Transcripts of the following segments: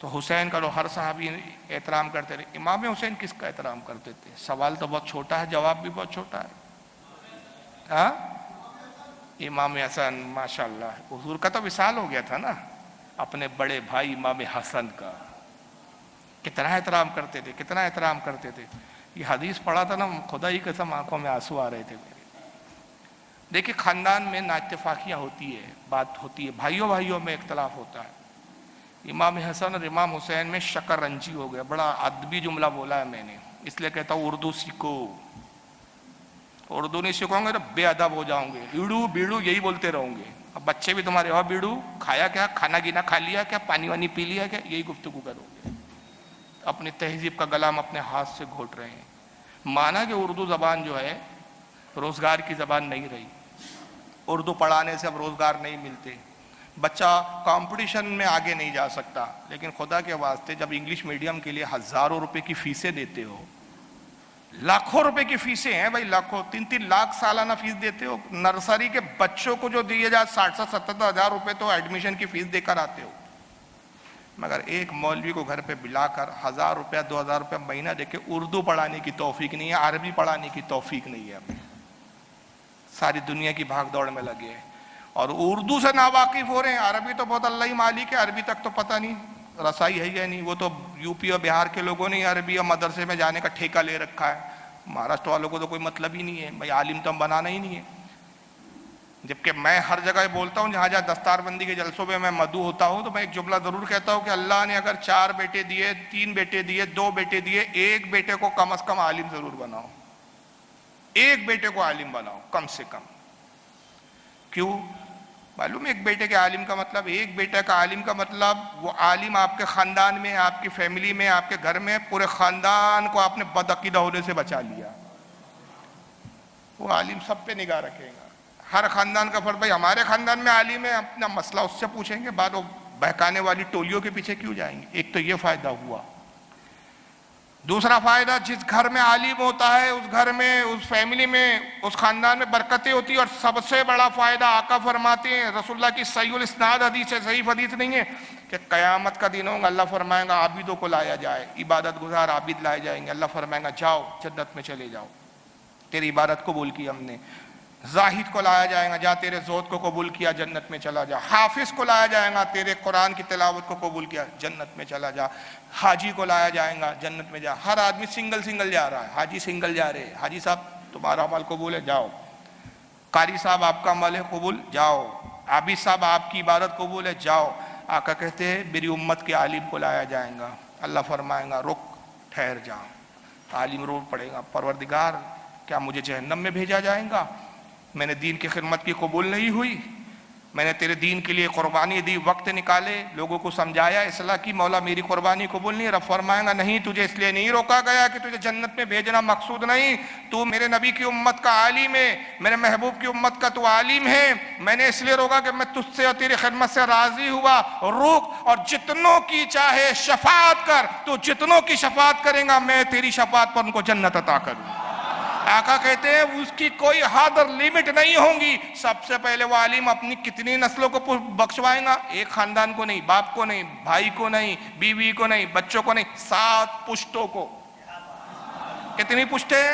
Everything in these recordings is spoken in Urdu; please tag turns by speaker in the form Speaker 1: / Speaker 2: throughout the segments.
Speaker 1: تو حسین کا تو ہر صحابی احترام کرتے تھے، امام حسین کس کا احترام کرتے تھے؟ سوال تو بہت چھوٹا ہے، جواب بھی بہت چھوٹا ہے۔ ہاں، امام حسن، ماشاءاللہ، حضور کا تو وصال ہو گیا تھا نا، اپنے بڑے بھائی امام حسن کا کتنا احترام کرتے تھے، کتنا احترام کرتے تھے۔ یہ حدیث پڑھا تھا نا، خدا ہی قسم آنکھوں میں آنسو آ رہے تھے میرے۔ دیکھیں خاندان میں نااتفاقیاں ہوتی ہے، بات ہوتی ہے، بھائیوں بھائیوں میں اختلاف ہوتا ہے۔ امام حسن اور امام حسین میں شکر رنجی ہو گیا، بڑا ادبی جملہ بولا ہے میں نے، اس لیے کہتا ہوں اردو سیکھو، اردو نہیں سیکھو گے تو بے ادب ہو جاؤں گے، بیڑو بیڑو یہی بولتے رہوں گے۔ اب بچے بھی تمہارے، اور بیڑو کھایا کیا، کھانا گینا کھا لیا کیا، پانی وانی پی لیا کیا، یہی گفتگو کرو گے۔ اپنی تہذیب کا گلا ہم اپنے ہاتھ سے گھوٹ رہے ہیں۔ مانا کہ اردو زبان جو ہے روزگار کی زبان نہیں رہی، اردو پڑھانے سے اب روزگار نہیں ملتے، بچہ کمپٹیشن میں آگے نہیں جا سکتا، لیکن خدا کے واسطے جب انگلش میڈیم کے لیے ہزاروں روپے کی فیسیں دیتے ہو، لاکھوں روپے کی فیسیں ہیں بھائی، لاکھوں، 3 لاکھ سالانہ فیس دیتے ہو، نرسری کے بچوں کو جو دیے جا 60-70 ہزار روپے تو ایڈمیشن کی فیس دے کر آتے ہو، مگر ایک مولوی کو گھر پہ بلا کر 1000 روپیہ 2000 روپیہ مہینہ دے کے اردو پڑھانے کی توفیق نہیں ہے، عربی پڑھانے کی توفیق نہیں ہے۔ ابھی ساری دنیا کی بھاگ دوڑ میں لگے ہیں اور اردو سے ناواقف ہو رہے ہیں، عربی تو بہت اللہ ہی مالک ہے، عربی تک تو پتہ نہیں، رسائی ہے یا نہیں، وہ تو یو پی اور بہار کے لوگوں نے عربی اور مدرسے میں جانے کا ٹھیکہ لے رکھا ہے، مہاراشٹر والوں کو تو کوئی مطلب ہی نہیں ہے، بھائی عالم تو ہم بنانا ہی نہیں ہے۔ جبکہ میں ہر جگہ بولتا ہوں، جہاں جہاں دستار بندی کے جلسوں میں میں مدعو ہوتا ہوں تو میں ایک جملہ ضرور کہتا ہوں کہ اللہ نے اگر 4 بیٹے دیے، 3 بیٹے دیے، 2 بیٹے دیے، ایک بیٹے کو کم از کم عالم ضرور بناؤ، ایک بیٹے کو عالم بناؤ کم سے کم۔ کیوں؟ معلوم ہے ایک بیٹے کے عالم کا مطلب، ایک بیٹے کا عالم کا مطلب وہ عالم آپ کے خاندان میں، آپ کی فیملی میں، آپ کے گھر میں پورے خاندان کو آپ نے بدعقیدہ ہونے سے بچا لیا، وہ عالم سب پہ نگاہ رکھے گا۔ ہر خاندان کا فرض، بھائی ہمارے خاندان میں عالم ہے، اپنا مسئلہ اس سے پوچھیں گے، بعد وہ بہکانے والی ٹولیوں کے پیچھے کیوں جائیں گے؟ ایک تو یہ فائدہ ہوا۔ دوسرا فائدہ، جس گھر میں عالم ہوتا ہے اس گھر میں، اس فیملی میں، اس خاندان میں برکتیں ہوتی ہیں، اور سب سے بڑا فائدہ آقا فرماتے ہیں، رسول اللہ کی صحیح الاسناد حدیث ہے، صحیح حدیث نہیں ہے، کہ قیامت کا دن ہوگا، اللہ فرمائے گا عابدوں کو لایا جائے، عبادت گزار عابد لائے جائیں گے، اللہ فرمائے گا جاؤ جنت میں چلے جاؤ، تیری عبادت قبول کی ہم نے۔ زاہد کو لایا جائے گا، جا تیرے زہد کو قبول کیا، جنت میں چلا جا۔ حافظ کو لایا جائے گا، تیرے قرآن کی تلاوت کو قبول کیا، جنت میں چلا جا۔ حاجی کو لایا جائے گا، جنت میں جا۔ ہر آدمی سنگل جا رہا ہے، حاجی سنگل جا رہے ہیں، حاجی صاحب تمہارا عمل قبول ہے، جاؤ۔ قاری صاحب آپ کا عمل ہے قبول، جاؤ۔ عابد صاحب آپ کی عبادت قبول ہے، جاؤ۔ آقا کہتے ہیں میری امت کے عالم کو لایا جائے گا، اللہ فرمائے گا رک، ٹھہر جا۔ عالم رو پڑے گا، پروردگار کیا مجھے جہنم میں بھیجا جائے گا؟ میں نے دین کی خدمت کی قبول نہیں ہوئی، میں نے تیرے دین کے لیے قربانی دی، وقت نکالے، لوگوں کو سمجھایا، اصلاح کی، مولا میری قربانی قبول نہیں۔ رب فرمائے گا نہیں، تجھے اس لیے نہیں روکا گیا کہ تجھے جنت میں بھیجنا مقصود نہیں، تو میرے نبی کی امت کا عالم ہے، میرے محبوب کی امت کا تو عالم ہے، میں نے اس لیے روکا کہ میں تجھ سے اور تیری خدمت سے راضی ہوا، روک اور جتنوں کی چاہے شفاعت کر، تو جتنوں کی شفاعت کریں گا میں تیری شفاعت پر ان کو جنت عطا کروں۔ آقا کہتے ہیں اس کی کوئی حد اور لیمٹ نہیں ہوں گی۔ سب سے پہلے وہ عالم اپنی کتنی نسلوں کو بخشوائیں گا؟ ایک خاندان کو نہیں، باپ کو نہیں، بھائی کو نہیں، بیوی کو نہیں، بچوں کو نہیں، 7 پشتوں کو۔ کتنی پشتیں؟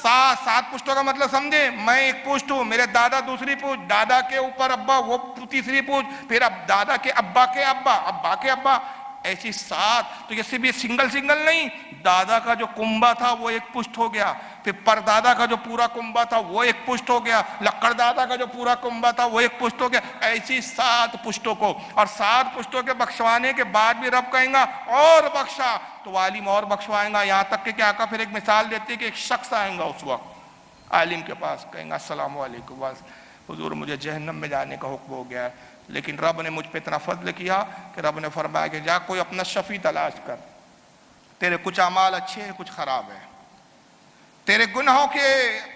Speaker 1: 7 پشتوں کا مطلب سمجھے؟ میں ایک پشت ہوں، میرے دادا دوسری پشت، دادا کے اوپر ابا وہ تیسری پشت، پھر اب دادا کے ابا کے ابا، ابا کے ابا، ایسی 7۔ تو یہ صرف سنگل نہیں، دادا کا جو کنبہ تھا وہ ایک پشت ہو گیا، پھر پردادا کا جو پورا کنبہ تھا وہ ایک پشت ہو گیا، لکڑ دادا کا جو پورا کنبہ تھا وہ ایک پشت ہو گیا، ایسی 7 پشتوں کو۔ اور 7 پشتوں کے بخشوانے کے بعد بھی رب کہیں گا اور بخشا، تو عالم اور بخشوائیں گا، یہاں تک کہ آقا پھر ایک مثال دیتے کہ ایک شخص آئیں گا اس وقت عالم کے پاس، کہیں گا السلام علیکم، بس حضور مجھے جہنم میں جانے کا حکم ہو گیا ہے، لیکن رب نے مجھ پہ اتنا فضل کیا کہ رب نے فرمایا کہ جا کوئی اپنا شفیع تلاش کر، تیرے کچھ اعمال اچھے ہیں، کچھ خراب ہیں، تیرے گناہوں کے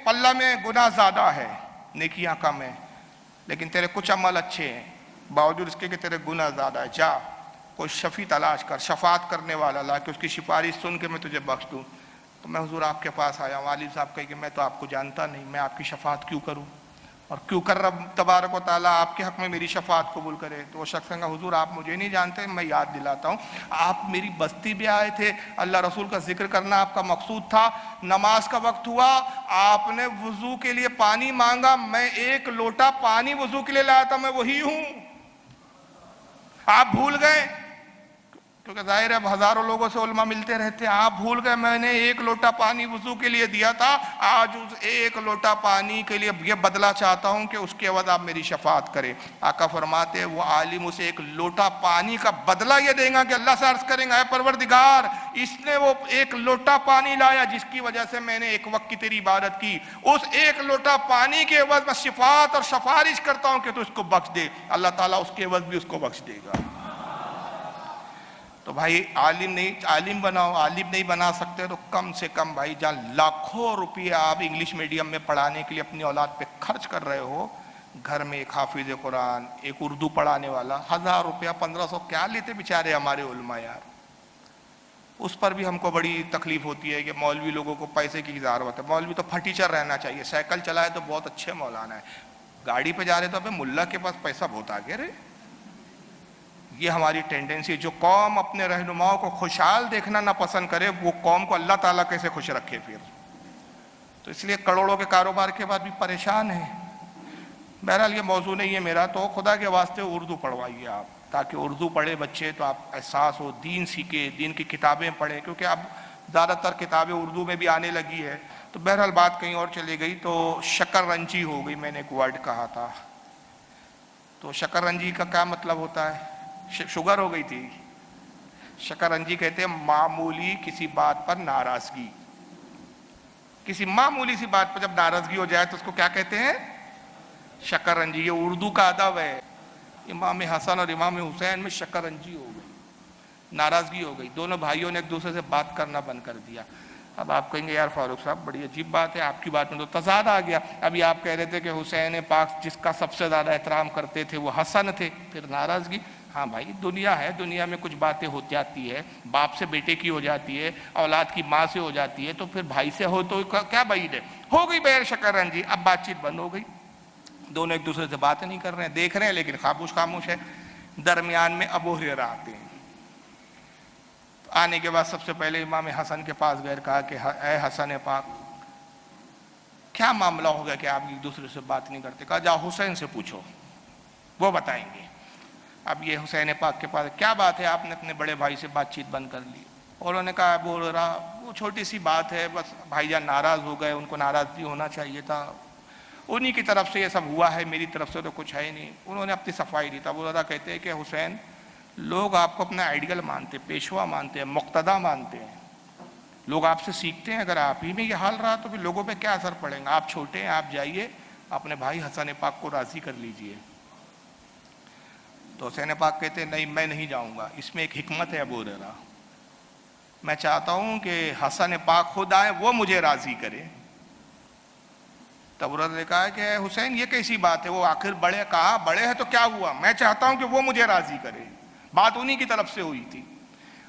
Speaker 1: پلہ میں گناہ زیادہ ہے، نیکیاں کم ہیں، لیکن تیرے کچھ عمل اچھے ہیں، باوجود اس کے کہ تیرے گناہ زیادہ ہے، جا کوئی شفیع تلاش کر، شفاعت کرنے والا لا کہ اس کی سفارش سن کے میں تجھے بخش دوں۔ تو میں حضور آپ کے پاس آیا ہوں، والد صاحب کہے کہ میں تو آپ کو جانتا نہیں، میں آپ کی شفاعت کیوں کروں؟ اور کیوں کر رب تبارک و تعالیٰ آپ کے حق میں میری شفاعت قبول کرے؟ تو وہ شخص کہا حضور آپ مجھے نہیں جانتے، میں یاد دلاتا ہوں، آپ میری بستی بھی آئے تھے، اللہ رسول کا ذکر کرنا آپ کا مقصود تھا، نماز کا وقت ہوا، آپ نے وضو کے لیے پانی مانگا، میں ایک لوٹا پانی وضو کے لیے لایا تھا، میں وہی ہوں، آپ بھول گئے؟ کیونکہ ظاہر ہے اب ہزاروں لوگوں سے علماء ملتے رہتے ہیں، آپ بھول گئے میں نے ایک لوٹا پانی وضو کے لیے دیا تھا، آج اس ایک لوٹا پانی کے لیے یہ بدلہ چاہتا ہوں کہ اس کے عوض آپ میری شفاعت کریں۔ آقا فرماتے ہیں وہ عالم اسے ایک لوٹا پانی کا بدلہ یہ دیں گا کہ اللہ سے عرض کریں گا اے پروردگار اس نے وہ ایک لوٹا پانی لایا جس کی وجہ سے میں نے ایک وقت کی تیری عبادت کی، اس ایک لوٹا پانی کے عوض میں شفاعت اور سفارش کرتا ہوں کہ تو اس کو بخش دے، اللہ تعالیٰ اس کے عوض بھی اس کو بخش دے گا۔ تو بھائی عالم بناؤ، عالم نہیں بنا سکتے تو کم سے کم بھائی جہاں لاکھوں روپیے آپ انگلش میڈیم میں پڑھانے کے لیے اپنی اولاد پہ خرچ کر رہے ہو، گھر میں ایک حافظ قرآن، ایک اردو پڑھانے والا 1000 روپیہ 1500 کیا لیتے بیچارے ہمارے علماء یار، اس پر بھی ہم کو بڑی تکلیف ہوتی ہے کہ مولوی لوگوں کو پیسے کی ضرورت ہے۔ مولوی تو پھٹیچر رہنا چاہیے، سائیکل چلائے تو بہت اچھے مولانا ہے، گاڑی پہ جا رہے تو ابے ملا کے پاس پیسہ بہت آگے رہے۔ یہ ہماری ٹینڈنسی، جو قوم اپنے رہنماؤں کو خوشحال دیکھنا نہ پسند کرے وہ قوم کو اللہ تعالیٰ کیسے خوش رکھے پھر؟ تو اس لیے کروڑوں کے کاروبار کے بعد بھی پریشان ہیں۔ بہرحال یہ موضوع نہیں ہے میرا، تو خدا کے واسطے اردو پڑھوائیے آپ، تاکہ اردو پڑھے بچے تو آپ احساس ہو، دین سیکھے، دین کی کتابیں پڑھیں، کیونکہ اب زیادہ تر کتابیں اردو میں بھی آنے لگی ہے۔ تو بہرحال بات کہیں اور چلی گئی، تو شکر رنجی ہو گئی، میں نے ایک ورڈ کہا تھا، تو شکر رنجی کا کیا مطلب ہوتا ہے؟ شوگر ہو گئی تھی، شکر رنجی کہتے ہیں معمولی کسی بات پر ناراضگی، کسی معمولی سی بات پر جب ناراضگی ہو جائے تو اس کو کیا کہتے ہیں؟ شکر رنجی۔ یہ اردو کا ادب ہے۔ امام حسن اور امام حسین میں شکر رنجی ہو گئی، ناراضگی ہو گئی، دونوں بھائیوں نے ایک دوسرے سے بات کرنا بند کر دیا۔ اب آپ کہیں گے یار فاروق صاحب بڑی عجیب بات ہے، آپ کی بات میں تو تضاد آ گیا، ابھی آپ کہہ رہے تھے کہ حسین پاک جس کا سب سے زیادہ احترام کرتے تھے وہ حسن تھے، پھر ناراضگی؟ ہاں بھائی دنیا ہے، دنیا میں کچھ باتیں ہو جاتی ہے، باپ سے بیٹے کی ہو جاتی ہے، اولاد کی ماں سے ہو جاتی ہے، تو پھر بھائی سے ہو تو کیا بعید ہے؟ ہو گئی بغیر شکر رنجی، اب بات چیت بند ہو گئی، دونوں ایک دوسرے سے بات نہیں کر رہے ہیں، دیکھ رہے ہیں لیکن خاموش ہے۔ درمیان میں ابو ہریرہ آتے ہیں، آنے کے بعد سب سے پہلے امام حسن کے پاس گئے، کہا کہ اے حسن پاک کیا معاملہ ہو گیا کہ آپ ایک دوسرے سے بات نہیں کرتے؟ کہا جاؤ حسین سے پوچھو، وہ بتائیں گے۔ اب یہ حسین پاک کے پاس کیا بات ہے، آپ نے اپنے بڑے بھائی سے بات چیت بند کر لی؟ اور انہوں نے کہا ابو ہریرہ وہ چھوٹی سی بات ہے، بس بھائی جان ناراض ہو گئے، ان کو ناراض بھی ہونا چاہیے تھا، انہی کی طرف سے یہ سب ہوا ہے، میری طرف سے تو کچھ ہے ہی نہیں۔ انہوں نے اپنی صفائی دی تھا۔ ابو ہریرہ کہتے ہیں کہ حسین لوگ آپ کو اپنا آئیڈیل مانتے، پیشوا مانتے ہیں، مقتدی مانتے ہیں، لوگ آپ سے سیکھتے ہیں، اگر آپ ہی میں یہ حال رہا تو پھر لوگوں پہ کیا اثر پڑے گا؟ آپ چھوٹے ہیں، آپ جائیے اپنے بھائی حسن پاک کو راضی کر لیجئے۔ تو حسین پاک کہتے ہیں نہیں میں نہیں جاؤں گا، اس میں ایک حکمت ہے ابو ہریرہ، میں چاہتا ہوں کہ حسن پاک خود آئے، وہ مجھے راضی کرے۔ تب ابو ہریرہ نے کہا کہ حسین یہ کیسی بات ہے، وہ آخر بڑے، کہا بڑے ہیں تو کیا ہوا، میں چاہتا ہوں کہ وہ مجھے راضی کرے، بات انہی کی طرف سے ہوئی تھی۔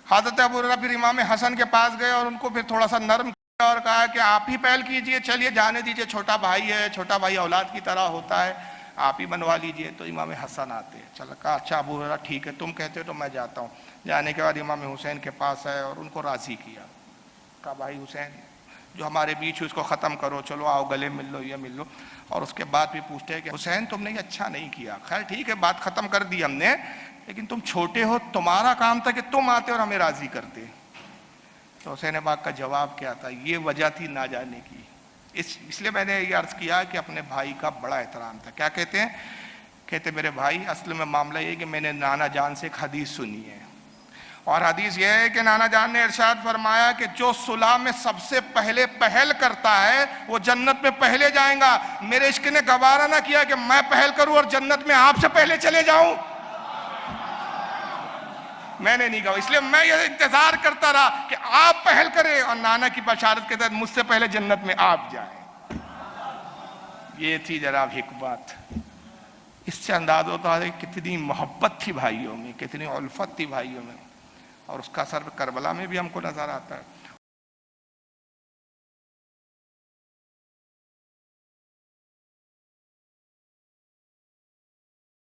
Speaker 1: حضرت ابو ہریرہ پھر امام حسن کے پاس گئے اور ان کو پھر تھوڑا سا نرم کیا اور کہا کہ آپ ہی پہل کیجئے، چلیے جانے دیجئے، چھوٹا بھائی ہے، چھوٹا بھائی اولاد کی طرح ہوتا ہے، آپ ہی بنوا لیجئے۔ تو امام حسن آتے ہیں، چلا کہا اچھا ابو ہریرہ ٹھیک ہے تم کہتے ہو تو میں جاتا ہوں۔ جانے کے بعد امام حسین کے پاس آئے اور ان کو راضی کیا، کہا بھائی حسین جو ہمارے بیچ اس کو ختم کرو، چلو آؤ گلے مل لو، یہ مل لو۔ اور اس کے بعد بھی پوچھتے ہیں کہ حسین تم نے یہ اچھا نہیں کیا، خیر ٹھیک ہے بات ختم کر دی ہم نے، لیکن تم چھوٹے ہو، تمہارا کام تھا کہ تم آتے اور ہمیں راضی کرتے۔ تو حسین پاک کا جواب کیا تھا؟ یہ وجہ تھی نہ جانے کی، اس لیے میں نے یہ عرض کیا کہ اپنے بھائی کا بڑا احترام تھا۔ کیا کہتے ہیں؟ کہتے میرے بھائی اصل میں معاملہ یہ کہ میں نے نانا جان سے ایک حدیث سنی ہے، اور حدیث یہ ہے کہ نانا جان نے ارشاد فرمایا کہ جو صلح میں سب سے پہلے پہل کرتا ہے وہ جنت میں پہلے جائیں گا۔ میرے عشق نے گوارا نہ کیا کہ میں پہل کروں اور جنت میں آپ سے پہلے چلے جاؤں، میں نے نہیں کہا، اس لیے میں یہ انتظار کرتا رہا کہ آپ پہل کریں اور نانا کی بشارت کے تحت مجھ سے پہلے جنت میں آپ جائیں۔ یہ تھی جناب حکمت۔ اس سے انداز ہوتا ہے کتنی محبت تھی بھائیوں میں، کتنی الفت تھی بھائیوں میں، اور اس کا اثر کربلا میں بھی ہم کو نظر آتا ہے۔